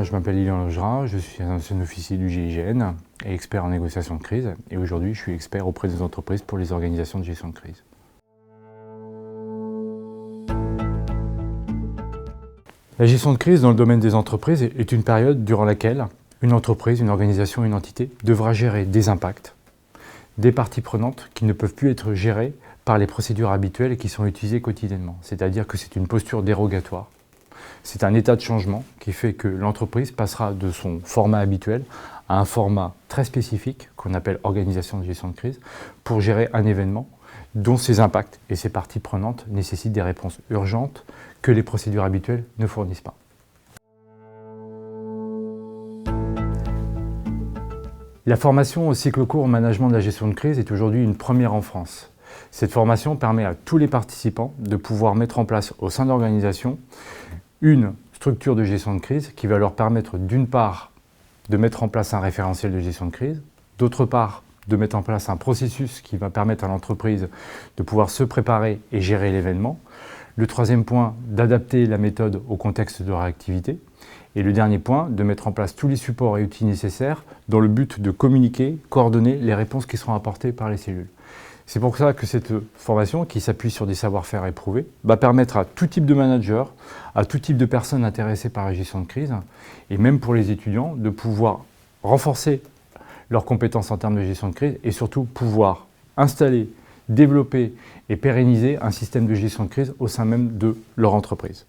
je m'appelle Lilian Logera, je suis un ancien officier du GIGN et expert en négociation de crise. Et aujourd'hui, je suis expert auprès des entreprises pour les organisations de gestion de crise. La gestion de crise dans le domaine des entreprises est une période durant laquelle une entreprise, une organisation, une entité devra gérer des impacts, des parties prenantes qui ne peuvent plus être gérées par les procédures habituelles et qui sont utilisées quotidiennement. C'est-à-dire que c'est une posture dérogatoire. C'est un état de changement qui fait que l'entreprise passera de son format habituel à un format très spécifique qu'on appelle organisation de gestion de crise pour gérer un événement dont ses impacts et ses parties prenantes nécessitent des réponses urgentes que les procédures habituelles ne fournissent pas. La formation au cycle court au management de la gestion de crise est aujourd'hui une première en France. Cette formation permet à tous les participants de pouvoir mettre en place au sein de l'organisation une structure de gestion de crise qui va leur permettre d'une part de mettre en place un référentiel de gestion de crise, d'autre part de mettre en place un processus qui va permettre à l'entreprise de pouvoir se préparer et gérer l'événement. Le troisième point, d'adapter la méthode au contexte de leur activité. Et le dernier point, de mettre en place tous les supports et outils nécessaires dans le but de communiquer, coordonner les réponses qui seront apportées par les cellules. C'est pour ça que cette formation, qui s'appuie sur des savoir-faire éprouvés, va permettre à tout type de manager, à tout type de personnes intéressées par la gestion de crise, et même pour les étudiants, de pouvoir renforcer leurs compétences en termes de gestion de crise et surtout pouvoir installer, développer et pérenniser un système de gestion de crise au sein même de leur entreprise.